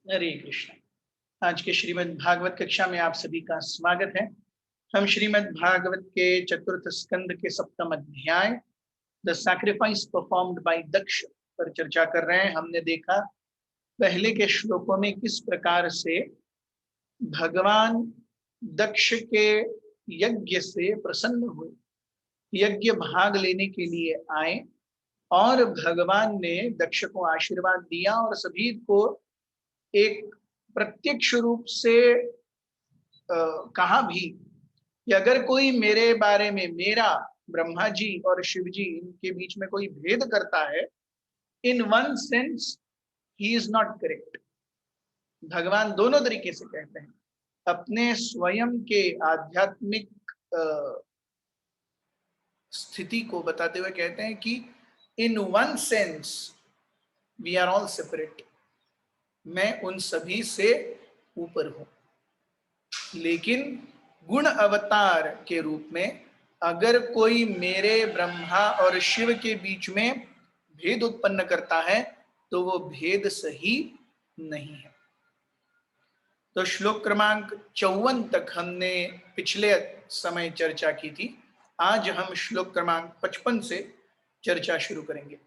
हरे कृष्ण। आज के श्रीमद् भागवत कक्षा में आप सभी का स्वागत है। हम श्रीमद् भागवत के चतुर्थ स्कंद के सप्तम अध्याय द सैक्रिफाइस परफॉर्म्ड बाय दक्ष पर चर्चा कर रहे हैं। हमने देखा पहले के श्लोकों में किस प्रकार से भगवान दक्ष के यज्ञ से प्रसन्न हुए, यज्ञ भाग लेने के लिए आए और भगवान ने दक्ष को आशीर्वाद दिया और सभी को एक प्रत्यक्ष रूप से कहा भी कि अगर कोई मेरे बारे में, मेरा ब्रह्मा जी और शिव जी इनके बीच में कोई भेद करता है, इन one sense he is not correct. भगवान दोनों तरीके से कहते हैं, अपने स्वयं के आध्यात्मिक स्थिति को बताते हुए कहते हैं कि in one sense we are all separate, मैं उन सभी से ऊपर हूं, लेकिन गुण अवतार के रूप में अगर कोई मेरे ब्रह्मा और शिव के बीच में भेद उत्पन्न करता है तो वो भेद सही नहीं है। तो श्लोक क्रमांक 54 तक हमने पिछले समय चर्चा की थी। आज हम श्लोक क्रमांक 55 से चर्चा शुरू करेंगे।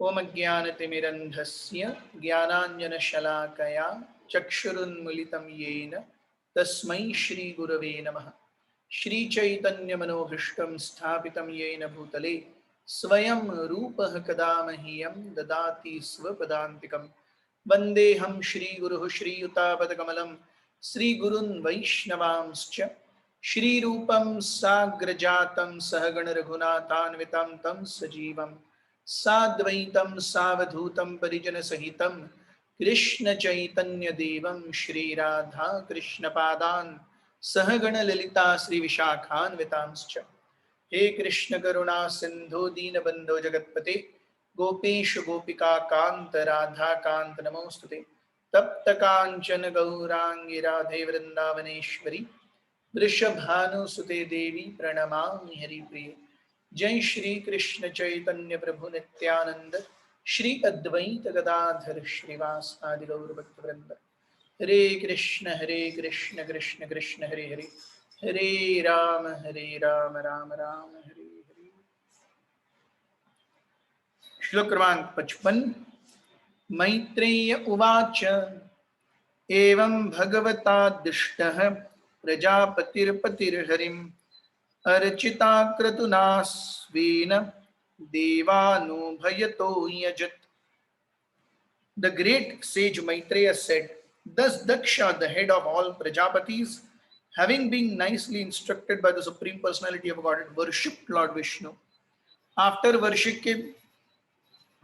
ओम ज्ञानतिमिरन्धस्य ज्ञानाञ्जनशलाकया चक्षुरुन्मीलितं येन तस्मै श्रीगुरवे नमः। श्रीचैतन्यमनोभीष्टं स्थापितं येन भूतले स्वयं रूपः कदा मह्यं ददाति स्वपदान्तिकं। वन्देऽहं श्रीगुरुः श्रीयुतापदकमलं श्रीगुरून् वैष्णवांश्च श्रीरूपं साग्रजातं सहगण रघुनाथान्वितं तं सजीवम् साद्वैतं सावधूतं परिजन सहितं कृष्ण चैतन्य देवं श्री राधा कृष्ण पादान् सहगण ललिता श्री विशाखान्वितांश्च। हे कृष्ण करुणा सिंधु दीनबंधो जगत्पते गोपेश गोपिका कांत राधा कांत नमोस्तुते। तप्त कांचन गौरांगी राधे वृंदावनेश्वरी वृषभानुसुते देवी प्रणमामि हरिप्रिये। जय श्री कृष्ण चैतन्य प्रभु नित्यानंद श्री अद्वैत गदाधर श्रीवासादि गौर भक्त वृंद। हरे कृष्ण कृष्ण कृष्ण हरे हरे, हरे राम राम राम हरे हरे। श्लोक क्रमांक 55। मैत्रेय उवाच एवं भगवता दिष्टः प्रजापतिर्पतिर्हरिम् अर्चिता क्रतुना स्वेन देवानुभयतो यजत। The great sage Maitreya said, thus Daksha, the head of all Prajapatis, having been nicely instructed by the Supreme Personality of Godhead, worshipped Lord Vishnu. After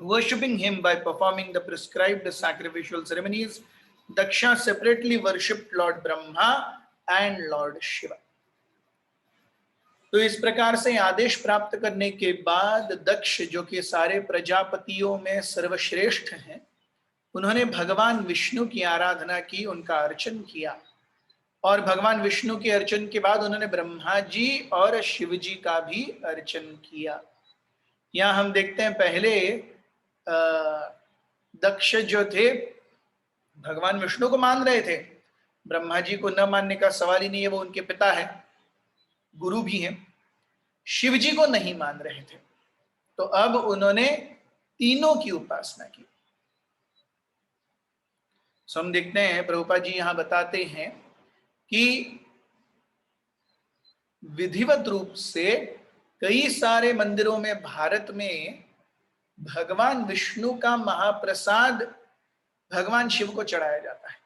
worshipping him by performing the prescribed sacrificial ceremonies, Daksha separately worshipped Lord Brahma and Lord Shiva. तो इस प्रकार से आदेश प्राप्त करने के बाद दक्ष, जो कि सारे प्रजापतियों में सर्वश्रेष्ठ हैं, उन्होंने भगवान विष्णु की आराधना की, उनका अर्चन किया। और भगवान विष्णु के अर्चन के बाद उन्होंने ब्रह्मा जी और शिव जी का भी अर्चन किया। यहाँ हम देखते हैं पहले दक्ष जो थे भगवान विष्णु को मान रहे थे, ब्रह्मा जी को न मानने का सवाल ही नहीं है, वो उनके पिता है, गुरु भी हैं। शिव जी को नहीं मान रहे थे, तो अब उन्होंने तीनों की उपासना की। सो हम देखते हैं प्रभुपाद जी यहां बताते हैं कि विधिवत रूप से कई सारे मंदिरों में भारत में भगवान विष्णु का महाप्रसाद भगवान शिव को चढ़ाया जाता है।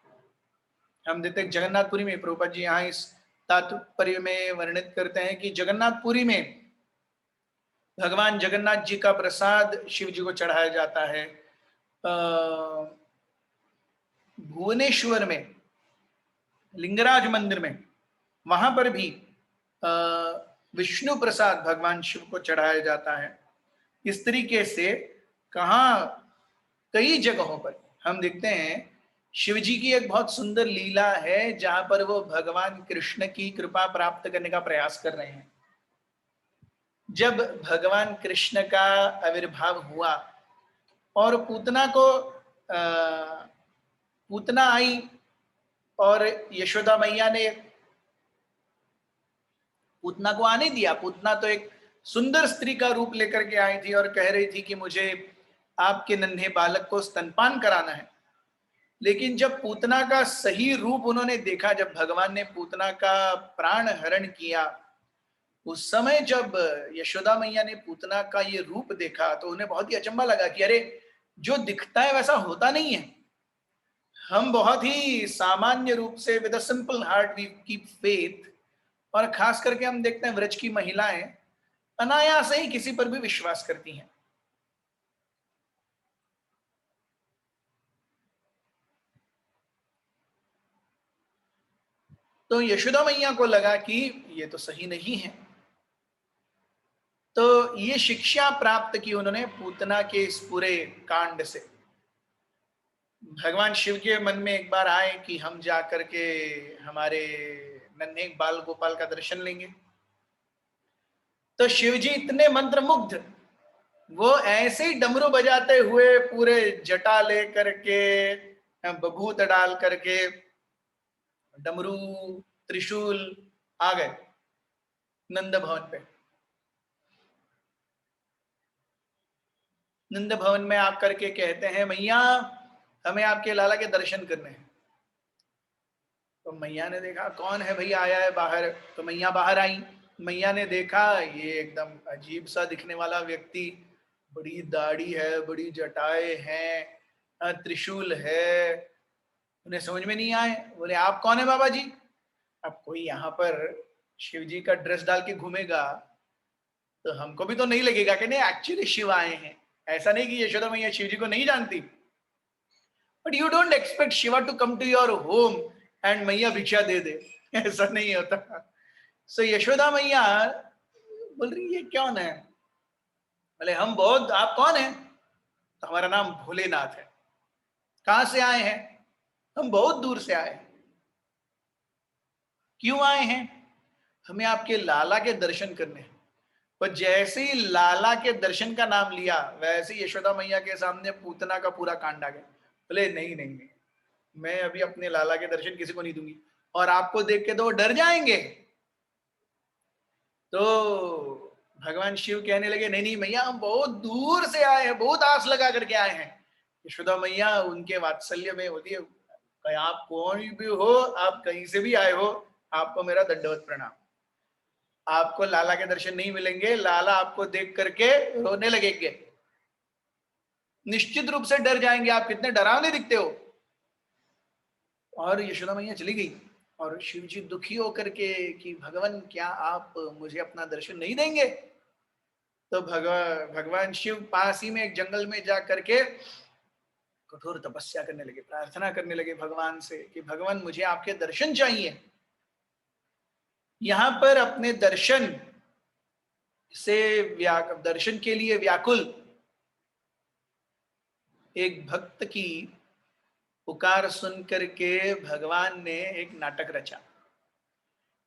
हम देखते हैं जगन्नाथपुरी में, प्रभुपाद जी यहाँ इस तात्पर्य में वर्णित करते हैं कि जगन्नाथपुरी में भगवान जगन्नाथ जी का प्रसाद शिव जी को चढ़ाया जाता है। भुवनेश्वर में लिंगराज मंदिर में, वहां पर भी विष्णु प्रसाद भगवान शिव को चढ़ाया जाता है। इस तरीके से कहाँ कई जगहों पर हम देखते हैं शिव जी की एक बहुत सुंदर लीला है, जहां पर वो भगवान कृष्ण की कृपा प्राप्त करने का प्रयास कर रहे हैं। जब भगवान कृष्ण का आविर्भाव हुआ और पूतना को पूतना आई और यशोदा मैया ने पूतना को आने दिया। पूतना तो एक सुंदर स्त्री का रूप लेकर के आई थी और कह रही थी कि मुझे आपके नन्हे बालक को स्तनपान कराना है। लेकिन जब पूतना का सही रूप उन्होंने देखा, जब भगवान ने पूतना का प्राण हरण किया, उस समय जब यशोदा मैया ने पूतना का ये रूप देखा तो उन्हें बहुत ही अचंभा लगा कि अरे, जो दिखता है वैसा होता नहीं है। हम बहुत ही सामान्य रूप से with a simple heart we keep faith, और खास करके हम देखते हैं व्रज की महिलाएं अनायास ही किसी पर भी विश्वास करती हैं। तो यशोदा मैया को लगा कि ये तो सही नहीं है। तो ये शिक्षा प्राप्त की उन्होंने पूतना के इस पूरे कांड से। भगवान शिव के मन में एक बार आए कि हम जा करके हमारे नन्हे बाल गोपाल का दर्शन लेंगे। तो शिव जी इतने मंत्रमुग्ध, वो ऐसे ही डमरू बजाते हुए पूरे जटा ले करके, बभूत डाल करके, डमरू त्रिशूल आ गए नंद भवन पे। नंद भवन में आप करके कहते हैं, मैया हमें आपके लाला के दर्शन करने हैं। तो मैया ने देखा कौन है भैया आया है बाहर। तो मैया बाहर आई। मैया ने देखा ये एकदम अजीब सा दिखने वाला व्यक्ति, बड़ी दाढ़ी है, बड़ी जटाएं हैं, त्रिशूल है। उन्हें समझ में नहीं आए। बोले आप कौन है बाबा जी? अब कोई यहाँ पर शिव जी का ड्रेस डाल के घूमेगा तो हमको भी तो नहीं लगेगा कि नहीं एक्चुअली शिव आए हैं। ऐसा नहीं कि यशोदा मैया शिव जी को नहीं जानती, but you don't expect Shiva to come to your home and मैया भिक्षा दे दे। ऐसा नहीं होता। सो यशोदा मैया बोल रही ये कौन है? बोले हम बहुत, आप कौन है? तो हमारा नाम भोलेनाथ है। कहां से आए हैं? हम बहुत दूर से आए हैं। क्यों आए हैं? हमें आपके लाला के दर्शन करने हैं। पर जैसे ही लाला के दर्शन का नाम लिया, वैसे ही यशोदा मैया के सामने पूतना का पूरा कांड आ गया। बोले नहीं नहीं नहीं, मैं अभी अपने लाला के दर्शन किसी को नहीं दूंगी, और आपको देख के तो वो डर जाएंगे। तो भगवान शिव कहने लगे नहीं नहीं मैया, हम बहुत दूर से आए हैं, बहुत आस लगा करके आए हैं। यशोदा मैया उनके वात्सल्य में होती है, आप कौन भी हो, आप कहीं से भी आए हो, आपको मेरा दंडवत प्रणाम। आपको लाला के दर्शन नहीं मिलेंगे, लाला आपको देख करके रोने लगेंगे, निश्चित रूप से डर जाएंगे, आप कितने डरावने दिखते हो। और यशोदा मैया चली गई और शिव जी दुखी होकर के कि भगवान क्या आप मुझे अपना दर्शन नहीं देंगे? तो भगवान शिव पास ही में एक जंगल में जा करके कठोर तपस्या करने लगे, प्रार्थना करने लगे भगवान से कि भगवान मुझे आपके दर्शन चाहिए। यहां पर अपने दर्शन से दर्शन के लिए व्याकुल एक भक्त की पुकार सुन करके भगवान ने एक नाटक रचा।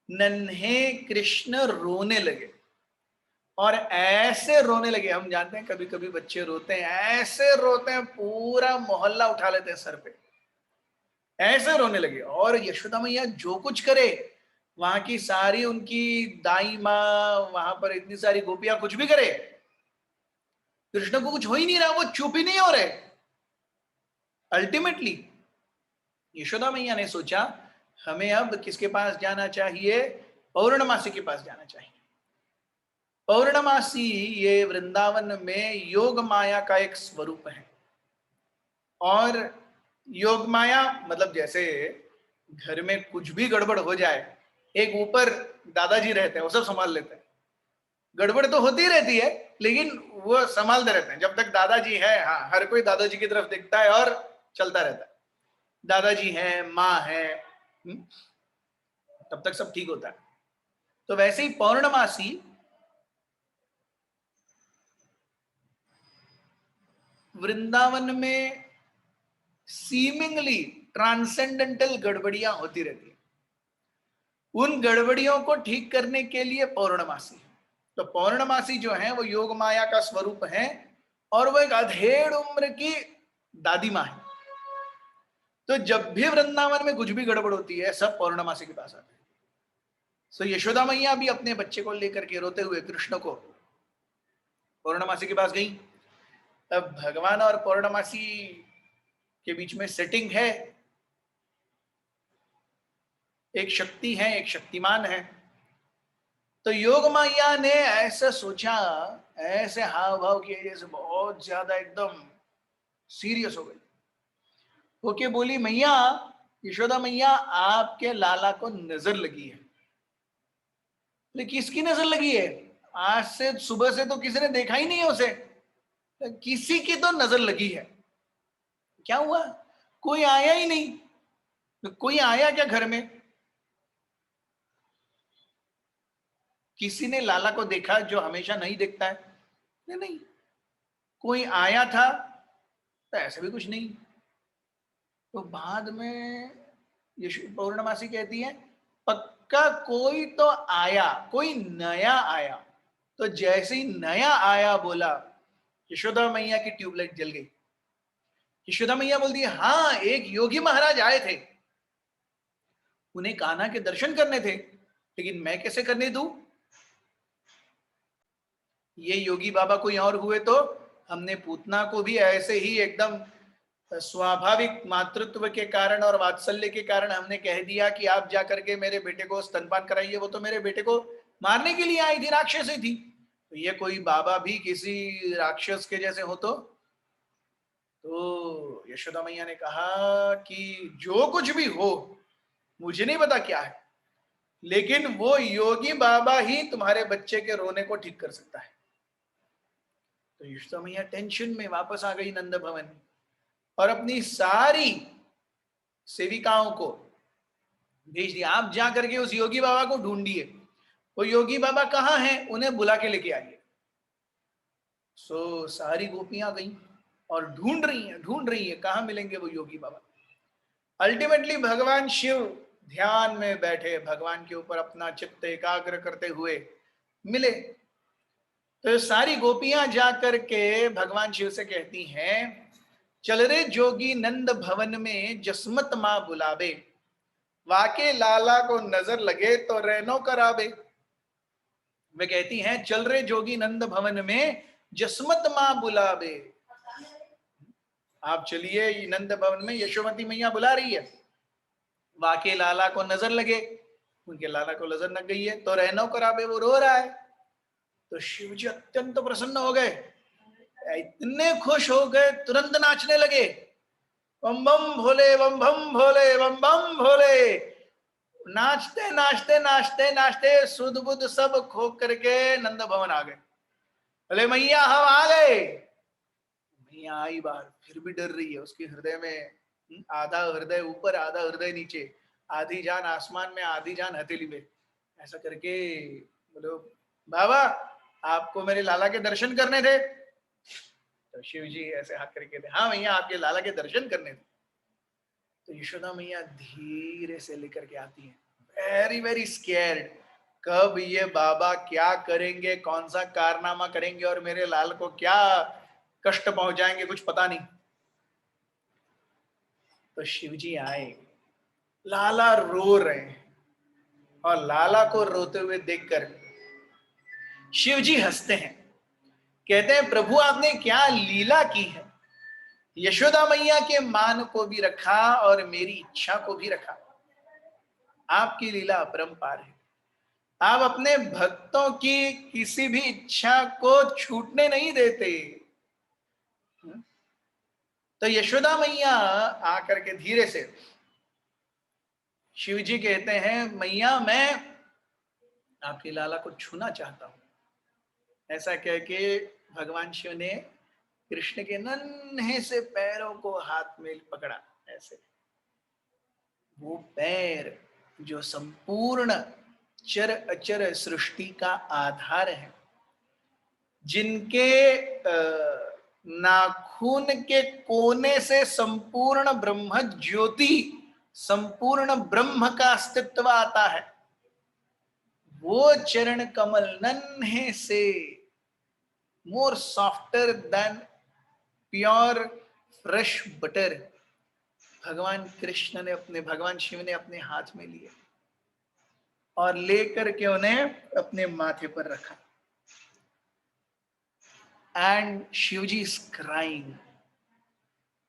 नन्हे कृष्ण रोने लगे, और ऐसे रोने लगे, हम जानते हैं कभी कभी बच्चे रोते हैं, ऐसे रोते हैं पूरा मोहल्ला उठा लेते हैं सर पे, ऐसे रोने लगे। और यशोदा मैया जो कुछ करे, वहां की सारी उनकी दाई माँ, वहां पर इतनी सारी गोपियां कुछ भी करे, कृष्ण को कुछ हो ही नहीं रहा, वो चुप ही नहीं हो रहे। अल्टीमेटली यशोदा मैया ने सोचा हमें अब किसके पास जाना चाहिए? पौर्णमासी के पास जाना चाहिए। पौर्णमासी ये वृंदावन में योग माया का एक स्वरूप है। और योग माया मतलब जैसे घर में कुछ भी गड़बड़ हो जाए, एक ऊपर दादाजी रहते हैं, वो सब संभाल लेते हैं। गड़बड़ तो होती रहती है लेकिन वो संभालते रहते हैं। जब तक दादाजी है, हाँ, हर कोई दादाजी की तरफ देखता है और चलता रहता है। दादाजी है, माँ है, तब तक सब ठीक होता है। तो वैसे ही पौर्णमासी वृंदावन में सीमिंगली ट्रांसेंडेंटल गड़बड़ियां होती रहती है। उन गड़बड़ियों को ठीक करने के लिए पौर्णमासी है। तो पौर्णमासी जो है वो योग माया का स्वरूप है, और वो एक अधेड़ उम्र की दादी माँ है। तो जब भी वृंदावन में कुछ भी गड़बड़ होती है सब पौर्णमासी के पास आते हैं। सो यशोदा मैया भी अपने बच्चे को लेकर के रोते हुए कृष्ण को पौर्णमासी के पास गई। अब भगवान और पौर्णमासी के बीच में सेटिंग है, एक शक्ति है, एक शक्तिमान है। तो योग मैया ने ऐसा सोचा, ऐसे हाव भाव किए जैसे बहुत ज्यादा एकदम सीरियस हो गई। ओके बोली, मैया यशोदा मैया आपके लाला को नजर लगी है। लेकिन किसकी नजर लगी है? आज से सुबह से तो किसी ने देखा ही नहीं है उसे, किसी की तो नजर लगी है। क्या हुआ? कोई आया ही नहीं। तो कोई आया क्या घर में? किसी ने लाला को देखा जो हमेशा नहीं देखता है? नहीं, नहीं। कोई आया था तो ऐसा भी कुछ नहीं। तो बाद में पौर्णमासी कहती है पक्का कोई तो आया, कोई नया आया। तो जैसे ही नया आया बोला, यशोदा मैया की ट्यूबलाइट जल गई। यशोदा मैया बोलती है हाँ, एक योगी महाराज आए थे, उन्हें कान्हा के दर्शन करने थे, लेकिन मैं कैसे करने दूं? ये योगी बाबा कोई और हुए तो हमने पूतना को भी ऐसे ही एकदम स्वाभाविक मातृत्व के कारण और वात्सल्य के कारण हमने कह दिया कि आप जाकर के मेरे बेटे को स्तनपान कराइए। वो तो मेरे बेटे को मारने के लिए आई थी, राक्षसी थी। तो ये कोई बाबा भी किसी राक्षस के जैसे हो? तो यशोदा मैया ने कहा कि जो कुछ भी हो मुझे नहीं पता क्या है, लेकिन वो योगी बाबा ही तुम्हारे बच्चे के रोने को ठीक कर सकता है। तो यशोदा मैया टेंशन में वापस आ गई नंद भवन और अपनी सारी सेविकाओं को भेज दिया, आप जा करके उस योगी बाबा को ढूंढिए। वो योगी बाबा कहाँ हैं, उन्हें बुला के लेके आइए। सो सारी गोपियां गई और ढूंढ रही है कहाँ मिलेंगे वो योगी बाबा। अल्टीमेटली भगवान शिव ध्यान में बैठे भगवान के ऊपर अपना चित्त एकाग्र करते हुए मिले। तो सारी गोपियां जाकर के भगवान शिव से कहती हैं चल रे जोगी नंद भवन में जसमत मां बुलावे, वाके लाला को नजर लगे तो रहनो करावे। वे कहती हैं चल रे जोगी नंद भवन में जसमत मां बुलावे। आप चलिए, नंद भवन में यशोमती मैया बुला रही है, वाके लाला को नजर लगे। उनके लाला को नजर लग गई है तो रहनो करावे, वो रो रहा है। तो शिव जी अत्यंत प्रसन्न हो गए, इतने खुश हो गए तुरंत नाचने लगे, बम बम भोले बम बम भोले बम बम भोले। नाचते नाचते नाचते नाचते सुध बुध सब खो करके नंद भवन आ गए। बोले मैया हम आ गए। मैया आई बाहर, फिर भी डर रही है। उसके हृदय में आधा हृदय ऊपर आधा हृदय नीचे, आधी जान आसमान में आधी जान हथेली में, ऐसा करके बोलो बाबा आपको मेरे लाला के दर्शन करने थे? तो शिव जी ऐसे हाथ करके थे, हाँ मैया आपके लाला के दर्शन करने थे। तो यशोदा मैया धीरे से लेकर के आती है, वेरी वेरी स्केर्ड, कब ये बाबा क्या करेंगे, कौन सा कारनामा करेंगे और मेरे लाल को क्या कष्ट पहुंचाएंगे, कुछ पता नहीं। तो शिव जी आए, लाला रो रहे हैं और लाला को रोते हुए देखकर शिव जी हंसते हैं, कहते हैं प्रभु आपने क्या लीला की है, यशोदा मैया के मान को भी रखा और मेरी इच्छा को भी रखा। आपकी लीला अपरंपार है, आप अपने भक्तों की किसी भी इच्छा को छूटने नहीं देते। तो यशोदा मैया आकर के धीरे से शिव जी कहते हैं मैया मैं आपके लाला को छूना चाहता हूं। ऐसा कह के भगवान शिव ने कृष्ण के नन्हे से पैरों को हाथ में पकड़ा। ऐसे वो पैर जो संपूर्ण चर अचर सृष्टि का आधार है, जिनके नाखून के कोने से संपूर्ण ब्रह्म ज्योति, संपूर्ण ब्रह्म का अस्तित्व आता है, वो चरण कमल नन्हे से, more softer than pure fresh butter, भगवान कृष्ण ने भगवान शिव ने अपने हाथ में लिए और लेकर के उन्हें अपने माथे पर रखा। And Shivji is crying,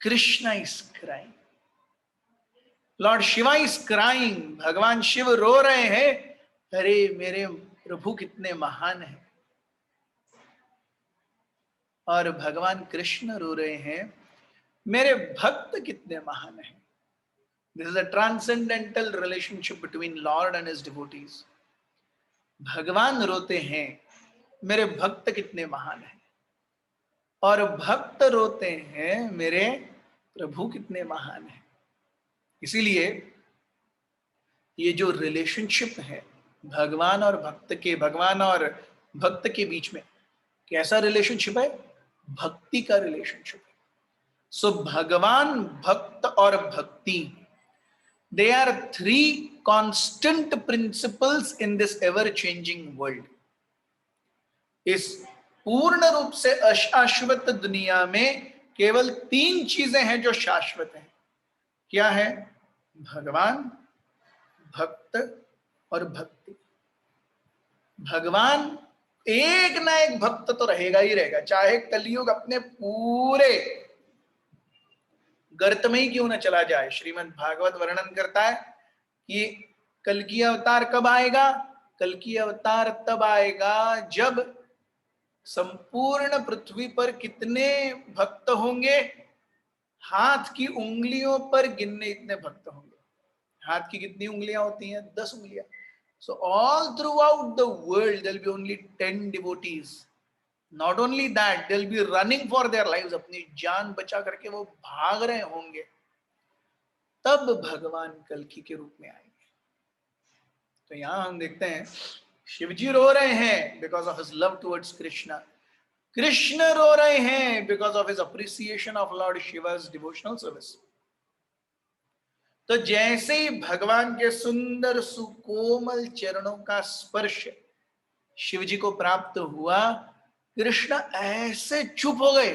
Krishna is crying, Lord Shiva is crying, भगवान शिव रो रहे हैं, अरे मेरे प्रभु कितने महान हैं। और भगवान कृष्ण रो रहे हैं, मेरे भक्त कितने महान हैं। This is a transcendental relationship between Lord and his devotees. भगवान रोते हैं, मेरे भक्त कितने महान हैं, और भक्त रोते हैं, मेरे प्रभु कितने महान हैं। इसीलिए ये जो रिलेशनशिप है भगवान और भक्त के, भगवान और भक्त के बीच में, कैसा रिलेशनशिप है? भक्ति का रिलेशनशिप है। सो भगवान, भक्त और भक्ति, they are three constant principles in this ever changing world. इस पूर्ण रूप से अशाश्वत दुनिया में केवल तीन चीजें हैं जो शाश्वत हैं। क्या है? भगवान, भक्त और भक्ति। भगवान, एक ना एक भक्त तो रहेगा ही रहेगा, चाहे कलयुग अपने पूरे गर्त में ही क्यों ना चला जाए। श्रीमद् भागवत वर्णन करता है कि कल की अवतार कब आएगा? कल की अवतार तब आएगा जब संपूर्ण पृथ्वी पर कितने भक्त होंगे? हाथ की उंगलियों पर गिनने इतने भक्त होंगे। हाथ की कितनी उंगलियां होती हैं? 10 उंगलियां। So all throughout the world there will be only 10 devotees. Not only that, they'll be running for their lives, अपनी जान बचा करके वो भाग रहे होंगे। तब भगवान कल्कि के रूप में आएंगे। तो यहां हम देखते हैं शिवजी रो रहे हैं because of his love towards Krishna, Krishna रो रहे हैं because of his appreciation of Lord Shiva's devotional service. तो जैसे ही भगवान के सुंदर सुकोमल चरणों का स्पर्श शिवजी को प्राप्त हुआ, कृष्ण ऐसे चुप हो गए।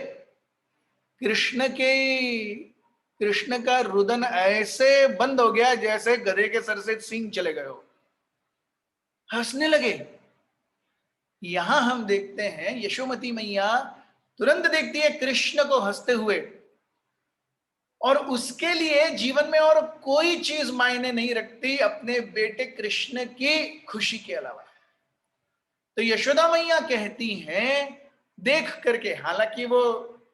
कृष्ण का रुदन ऐसे बंद हो गया जैसे गधे के सर से सींग चले गए हो। हंसने लगे। यहां हम देखते हैं यशोमती मैया तुरंत देखती है कृष्ण को हंसते हुए, और उसके लिए जीवन में और कोई चीज मायने नहीं रखती अपने बेटे कृष्ण की खुशी के अलावा। तो यशोदा मैया कहती हैं देख करके, हालांकि वो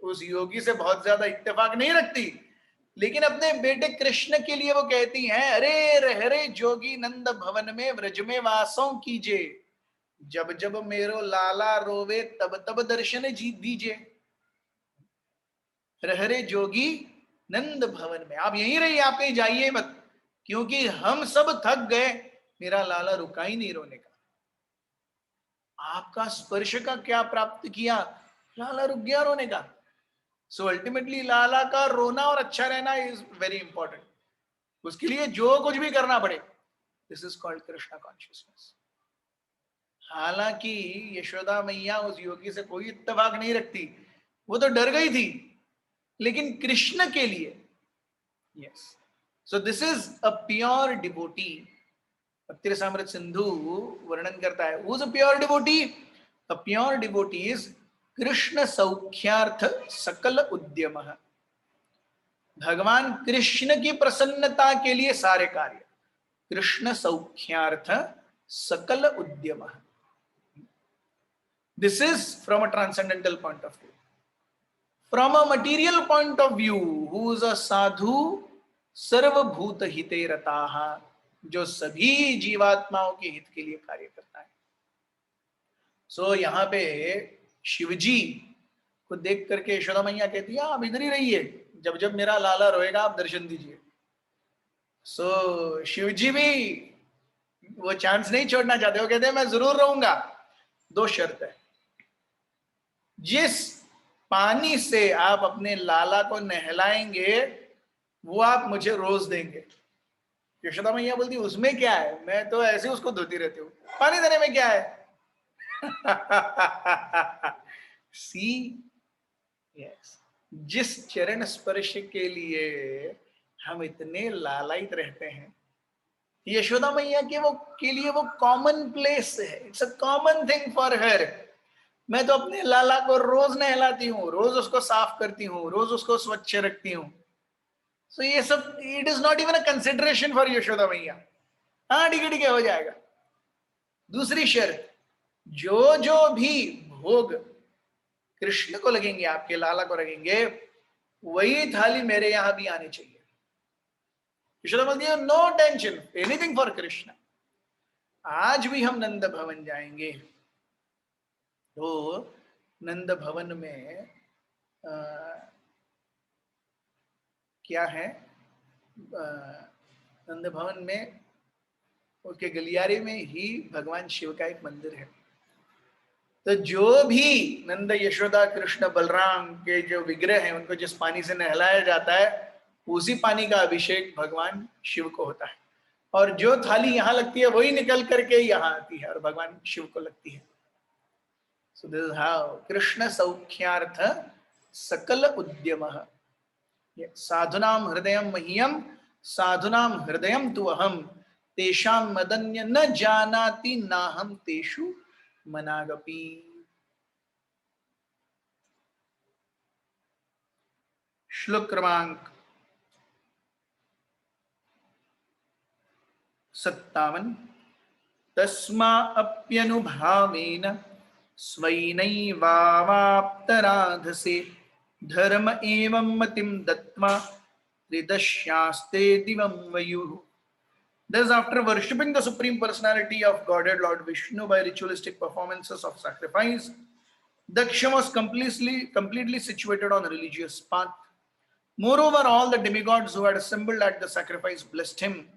उस योगी से बहुत ज्यादा इत्तेफाक नहीं रखती, लेकिन अपने बेटे कृष्ण के लिए वो कहती हैं, अरे रहरे जोगी नंद भवन में व्रज में वासों कीजिए, जब जब मेरो लाला रोवे तब तब दर्शन जी दीजिए। रहरे जोगी नंद भवन में, आप यहीं रहिए, आप कहीं जाइए मत, क्योंकि हम सब थक गए, मेरा लाला रुका ही नहीं रोने का। आपका स्पर्श का क्या प्राप्त किया? लाला रुक गया रोने का। सो अल्टीमेटली लाला का रोना और अच्छा रहना इज वेरी इंपॉर्टेंट। उसके लिए जो कुछ भी करना पड़े, this is called Krishna consciousness. हालांकि यशोदा मैया उस योगी से कोई इत्तेफाक नहीं रखती, वो तो डर गई थी, लेकिन कृष्ण के लिए yes. So this is a pure devotee. Bhakti Rasamrita Sindhu वर्णन करता है, who is a pure devotee? A pure devotee is Krishna सौख्यार्थ सकल उद्यम। भगवान कृष्ण की प्रसन्नता के लिए सारे कार्य, कृष्ण सौख्यार्थ सकल उद्यम। This is from a transcendental point of view. From a material point of view, who is a sadhu सर्वभूत हिते रताः, जो सभी जीवात्माओं के हित के लिए कार्य करता है। सो यहाँ पे शिवजी को देख करके यशोदा मैया कहती है, आप इधर ही रहिए, जब जब मेरा लाला रोएगा आप दर्शन दीजिए। सो शिवजी भी वो चांस नहीं छोड़ना चाहते, वो कहते हैं मैं जरूर रहूंगा, दो शर्त है। जिस पानी से आप अपने लाला को नहलाएंगे वो आप मुझे रोज देंगे। यशोदा मैया बोलती उसमें क्या है, मैं तो ऐसे उसको धोती रहती हूँ, पानी देने में क्या है। सी यस, जिस चरण स्पर्श के लिए हम इतने लालायित रहते हैं। यशोदा मैया के लिए वो कॉमन प्लेस है, it's a common thing for her. मैं तो अपने लाला को रोज नहलाती हूँ, रोज उसको साफ करती हूँ, रोज उसको स्वच्छ रखती हूँ। सो ये सब it is not even a consideration for Yashoda मैया। हाँ ठीक है हो जाएगा। दूसरी शर्त, जो जो भी भोग कृष्ण को लगेंगे, आपके लाला को लगेंगे, वही थाली मेरे यहां भी आनी चाहिए। यशोदा बोलती है no tension, anything for Krishna. आज भी हम नंद भवन जाएंगे तो नंद भवन में क्या है, नंद भवन में उसके गलियारे में ही भगवान शिव का एक मंदिर है। तो जो भी नंद यशोदा कृष्ण बलराम के जो विग्रह हैं उनको जिस पानी से नहलाया जाता है, उसी पानी का अभिषेक भगवान शिव को होता है। और जो थाली यहाँ लगती है वही निकल करके यहाँ आती है और भगवान शिव को लगती है। So this is how Krishna सौख्यार्थ सकल उद्यम। साधुनाम हृदयम मह्यम साधुनाम हृदयम तु अहम तेषां मदन्य न जानाति नाहम तेषु मनागपि। श्लोक क्रमांक 57। तस्मा अप्यनुभावेन स्वैनैवावाप्तराधसे धर्म एवं मतिं दत्त्वा त्रिदश्यास्ते दिवं वयुः। Thus, after worshipping the Supreme Personality of Godhead Lord Vishnu by ritualistic performances of sacrifice, Daksha was completely situated on a religious path. Moreover, all the demigods who had assembled at the sacrifice blessed him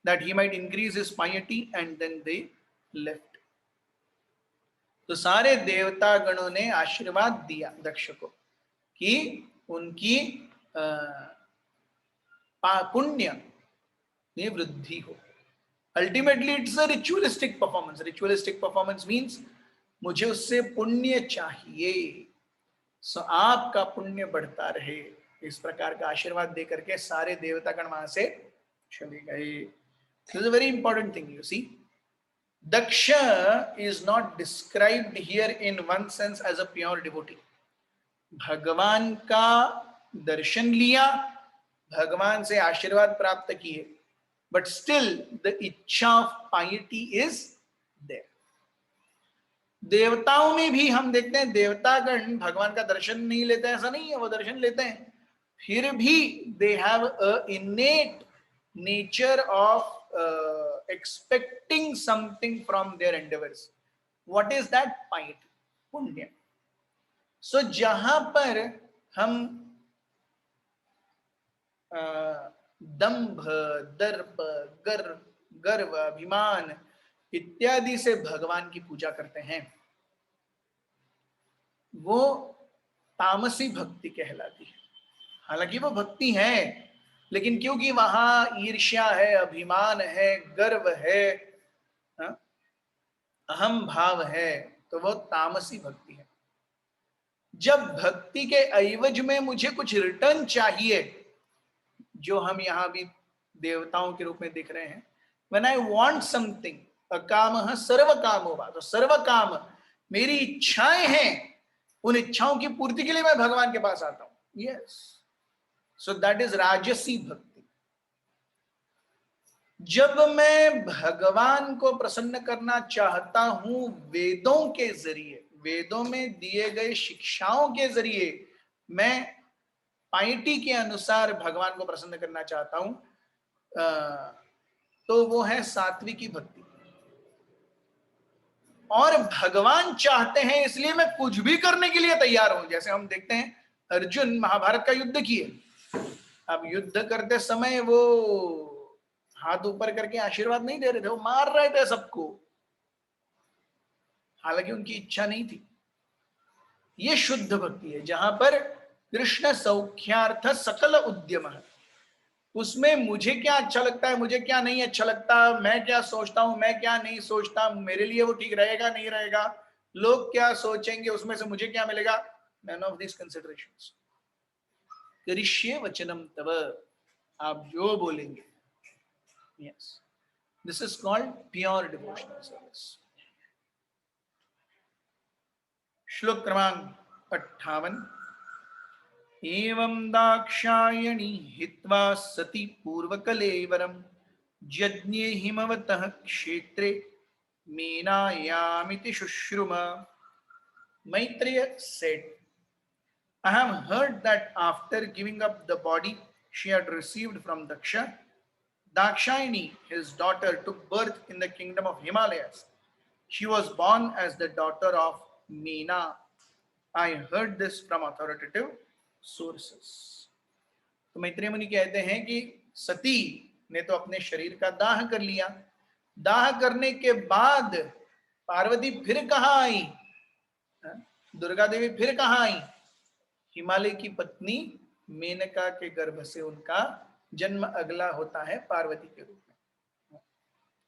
that he might increase his piety, and then they left. तो सारे देवता गणों ने आशीर्वाद दिया दक्ष को कि उनकी पुण्य में वृद्धि हो। Ultimately it's a ritualistic performance. Ritualistic performance means मुझे उससे पुण्य चाहिए, सो आपका पुण्य बढ़ता रहे, इस प्रकार का आशीर्वाद दे करके सारे देवतागण वहां से चले गए। This is a very important thing you see. Daksha is not described here in one sense as a pure devotee. भगवान का दर्शन लिया, भगवान से आशीर्वाद प्राप्त किए, but still the इच्छा of piety is there. देवताओं में भी हम देखते हैं देवतागण भगवान का दर्शन नहीं लेते हैं, ऐसा नहीं है, वो दर्शन लेते हैं, फिर भी they have a innate nature of expecting something from their endeavors. What is that? Piety, पुण्य. So जहां पर हम दंभ, दर्प, गर्व, अभिमान इत्यादि से भगवान की पूजा करते हैं, वो तामसी भक्ति कहलाती है। हालांकि वो भक्ति है, लेकिन क्योंकि वहां ईर्ष्या है, अभिमान है, गर्व है, अहम भाव है, तो वो तामसी भक्ति है। जब भक्ति के एवज में मुझे कुछ रिटर्न चाहिए, जो हम यहां भी देवताओं के रूप में दिख रहे हैं, व्हेन आई वांट समथिंग, अकामः सर्व कामो वा, तो सर्व काम मेरी इच्छाएं हैं, उन इच्छाओं की पूर्ति के लिए मैं भगवान के पास आता हूं। यस, सो दैट इज राजसी भक्ति। जब मैं भगवान को प्रसन्न करना चाहता हूं वेदों के जरिए, वेदों में दिए गए शिक्षाओं के जरिए मैं पाइटी के अनुसार भगवान को प्रसन्न करना चाहता हूं, तो वो है सात्विकी भक्ति। और भगवान चाहते हैं इसलिए मैं कुछ भी करने के लिए तैयार हूं। जैसे हम देखते हैं अर्जुन महाभारत का युद्ध किए, अब युद्ध करते समय वो हाथ ऊपर करके आशीर्वाद नहीं दे रहे थे, वो मार रहे थे सबको, हालांकि उनकी इच्छा नहीं थी। ये शुद्ध भक्ति है, जहां पर कृष्ण सौख्यार्थ सकल उद्यम है। उसमें मुझे क्या अच्छा लगता है, मुझे क्या नहीं अच्छा लगता, मैं क्या सोचता हूं, मैं क्या नहीं सोचता, मेरे लिए वो ठीक रहेगा नहीं रहेगा, लोग क्या सोचेंगे, उसमें से मुझे क्या मिलेगा, none of these considerations. करिष्ये वचनम तव, आप जो बोलेंगे। Yes, this is called pure devotional service. श्लोक क्रमांक 58। एवं दाक्षायणी हित्वा सती पूर्वकलेवरम यज्ञे हिमवतः क्षेत्रे मीनायामिति शुश्रुम। Maitreya said, I have heard that after giving up the body she had received from Daksha, Dakshayani, his daughter, took birth in the kingdom of Himalayas. She was born as the daughter of Meena. I heard this from authoritative sources. तो मैत्रेय मुनि कहते हैं कि सती ने तो अपने शरीर का दाह कर लिया। दाह करने के बाद पार्वती फिर कहाँ आई? दुर्गा देवी फिर कहाँ आई? हिमालय की पत्नी मेनका के गर्भ से उनका जन्म अगला होता है पार्वती के रूप में।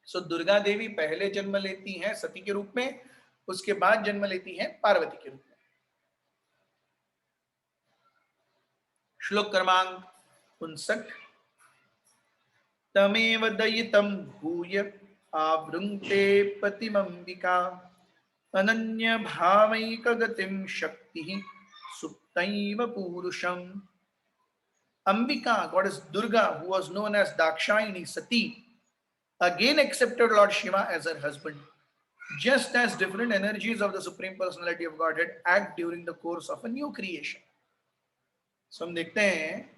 सो दुर्गा देवी पहले जन्म लेती हैं सती के रूप में, उसके बाद जन्म लेती हैं पार्वती के रूप में। श्लोक क्रमांक 59। तमेव दयितं भूय आवृंक्ते पतिमंबिका अनन्य भावैक गतिं शक्ति सुप्तैव पुरुषम। Ambika, goddess Durga, who was known as Dakshayani Sati, again accepted Lord Shiva as her husband, just as different energies of the Supreme Personality of Godhead act during the course of a new creation. So हम देखते हैं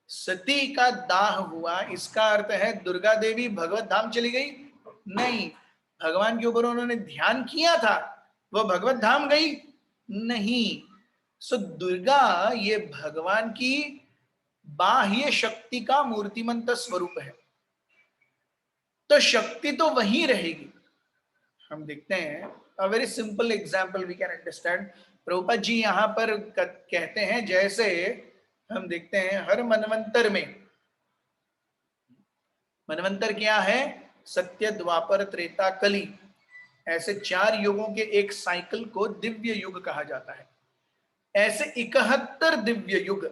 सती का दाह हुआ, इसका अर्थ है दुर्गा देवी भगवत धाम चली गई? नहीं, भगवान के ऊपर उन्होंने ध्यान किया था, वो भगवत धाम गई? नहीं। सो दुर्गा ये भगवान की बाह्य शक्ति का मूर्तिमंत स्वरूप है, तो शक्ति तो वही रहेगी। हम देखते हैं a very simple example we can understand. Prabhupada ji यहाँ पर कहते हैं, जैसे हम देखते हैं हर मनवंतर में, मनवंतर क्या है? सत्य, द्वापर, त्रेता, कली, ऐसे 4 युगों के एक साइकिल को दिव्य युग कहा जाता है। ऐसे 71 दिव्य युग,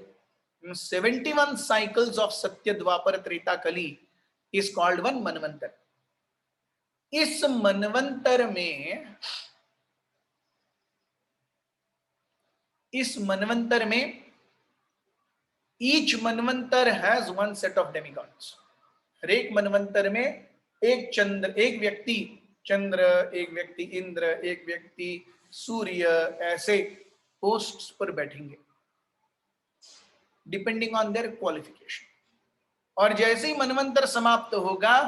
71 cycles of सत्य, द्वापर, त्रेता, कली is called one मनवंतर। इस मनवंतर में each मनवंतर has one set of demigods। हर एक मनवंतर में एक चंद्र, एक व्यक्ति चंद्र, एक व्यक्ति इंद्र, एक व्यक्ति सूर्य, ऐसे पोस्ट्स पर बैठेंगे डिपेंडिंग ऑन देयर क्वालिफिकेशन। और जैसे ही मनवंतर समाप्त होगा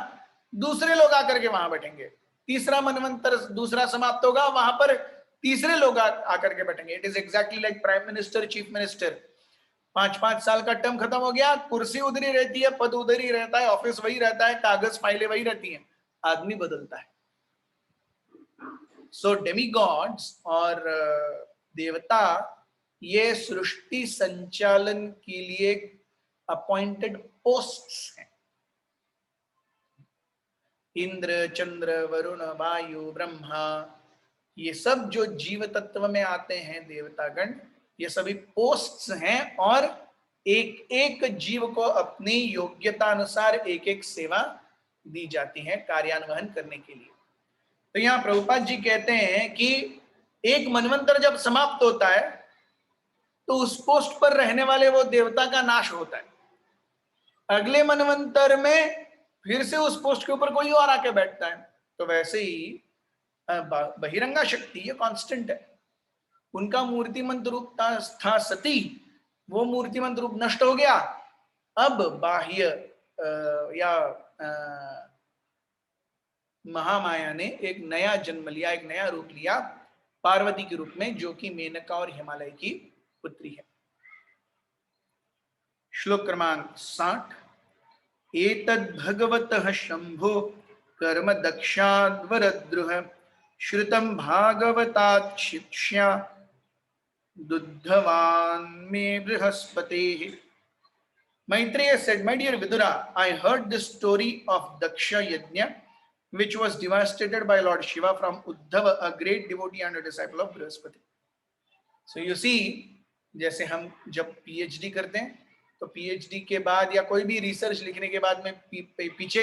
दूसरे लोग आकर के वहां बैठेंगे, तीसरा मनवंतर दूसरा समाप्त होगा, वहां पर तीसरे लोग आकर के बैठेंगे। It is exactly like prime minister, chief minister. 5-5 साल का टर्म खत्म हो गया, कुर्सी उधर ही रहती है, पद उधर ही रहता है, ऑफिस वही रहता है, कागज फाइलें वही रहती हैं, आदमी बदलता है। सो डेमीगॉड्स और देवता ये सृष्टि संचालन के लिए अपॉइंटेड पोस्ट्स हैं। इंद्र, चंद्र, वरुण, वायु, ब्रह्मा, ये सब जो जीव तत्व में आते हैं देवतागण, ये सभी पोस्ट्स हैं और एक एक जीव को अपनी योग्यता अनुसार एक एक सेवा दी जाती है कार्यान्वयन करने के लिए। तो यहाँ प्रभुपाद जी कहते हैं कि एक मनवंतर जब समाप्त होता है तो उस पोस्ट पर रहने वाले वो देवता का नाश होता है। अगले मनवंतर में फिर से उस पोस्ट के ऊपर कोई और आके बैठता है। तो वैसे ही बहिरंगा शक्ति ये कांस्टेंट है। उनका मूर्तिमंत रूप था सती, वो मूर्तिमंत रूप नष्ट हो गया। अब बाह्य या महामाया ने एक नया जन्म लिया, एक नया रूप लिया पार्वती के रूप में, जो कि मेनका और हिमालय की पुत्री है। श्लोक क्रमांक 60। एतद् भगवतः शंभो कर्म दक्षाद्वरद्रुह श्रुतं भागवतात् शिक्ष्या दुद्धवान् मे बृहस्पतेः। Maitreya said, my dear Vidura, I heard the story of Daksha Yajna, which was devastated by Lord Shiva from Uddhava, a great devotee and a disciple of Brihaspati. So you see, जैसे हम जब PhD करते हैं तो PhD के बाद या कोई भी रिसर्च लिखने के बाद में पीछे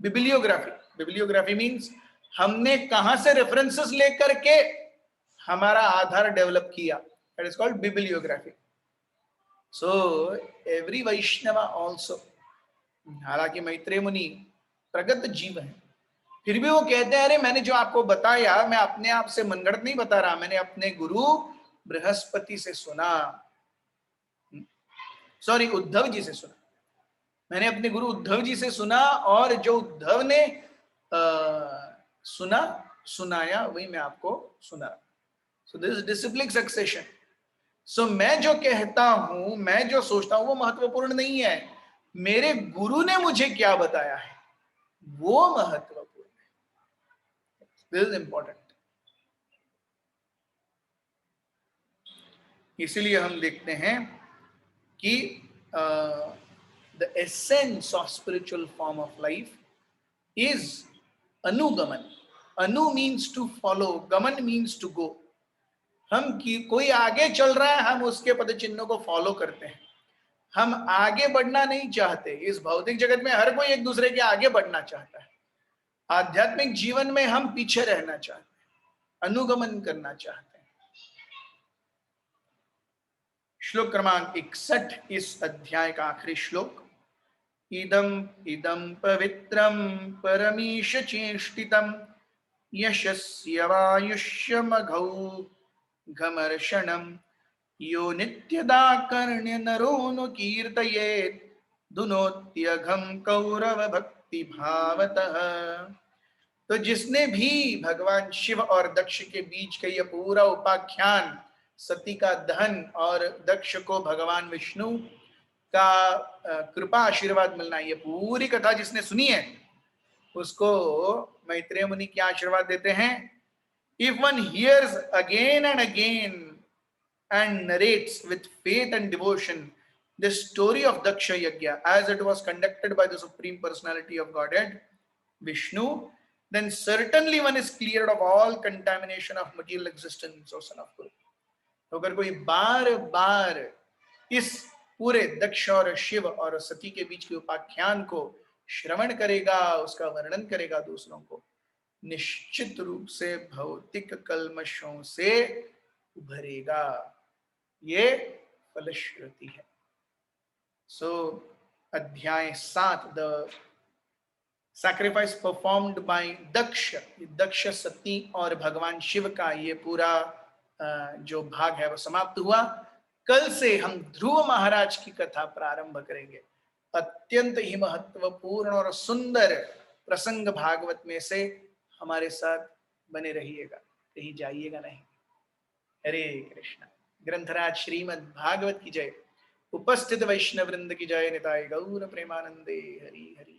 बिब्लियोग्राफी, बिब्लियोग्राफी मींस हमने कहां से रेफरेंसेस लेकर के हमारा आधार डेवलप किया, that is called bibliography. So every Vaishnava also, हालांकि मैत्रेय मुनि प्रगत जीव है, फिर भी वो कहते हैं अरे मैंने जो आपको बताया मैं अपने आप से मनगढ़ंत नहीं बता रहा, मैंने अपने गुरु बृहस्पति से सुना, सॉरी उद्धव जी से सुना, मैंने अपने गुरु उद्धव जी से सुना, और जो उद्धव ने सुना सुनाया वही मैं आपको सुना. So this discipline succession. So मैं जो कहता हूं, मैं जो सोचता हूं वो महत्वपूर्ण नहीं है, मेरे गुरु ने मुझे क्या बताया है वो महत्वपूर्ण है. This is important. इसीलिए हम देखते हैं कि the essence of spiritual form of life is अनुगमन. अनु मीन्स टू फॉलो, गमन मीन्स टू गो. हम की कोई आगे चल रहा है, हम उसके पद चिन्हों को फॉलो करते हैं. हम आगे बढ़ना नहीं चाहते. इस भौतिक जगत में हर कोई एक दूसरे के आगे बढ़ना चाहता है. आध्यात्मिक जीवन में हम पीछे रहना चाहते हैं, अनुगमन करना चाहते हैं. श्लोक क्रमांक 61 इस अध्याय का आखिरी श्लोक. इदम इदम पवित्रम परमीश चेष्टितम यशस्य वायुष्यमघौ घमर्षणम यो नित्यदा कर्ण्य नरोनु कीर्तयेत् दुनोत्यघम कौरव भक्ति भावतः. तो जिसने भी भगवान शिव और दक्ष के बीच का यह पूरा उपाख्यान, सती का दहन और दक्ष को भगवान विष्णु का कृपा आशीर्वाद मिलना, ये पूरी कथा जिसने सुनी है उसको मैत्रेय मुनि क्या आशीर्वाद देते हैं. If one hears again and again and narrates with faith and devotion the story of Daksha Yajna as it was conducted by the Supreme Personality of Godhead, Vishnu, then certainly one is cleared of all contamination of material existence, O son of Guru. तो अगर कोई बार बार इस पूरे दक्ष और शिव और सती के बीच के उपाख्यान को श्रवण करेगा, उसका वर्णन करेगा दूसरों को, निश्चित रूप से भौतिक कल्मशों से उभरेगा. ये फलश्रुति है. सो अध्याय 7, द सैक्रिफाइस परफॉर्म्ड बाय दक्ष, दक्ष सती और भगवान शिव का ये पूरा जो भाग है वो समाप्त हुआ. कल से हम ध्रुव महाराज की कथा प्रारंभ करेंगे. अत्यंत ही महत्वपूर्ण और सुंदर प्रसंग भागवत में से. हमारे साथ बने रहिएगा, कहीं जाइएगा नहीं. हरे कृष्णा. ग्रंथराज श्रीमद् भागवत की जय. उपस्थित वैष्णव वृंद की जय. निताय गौर प्रेमानंदे. हरि हरि.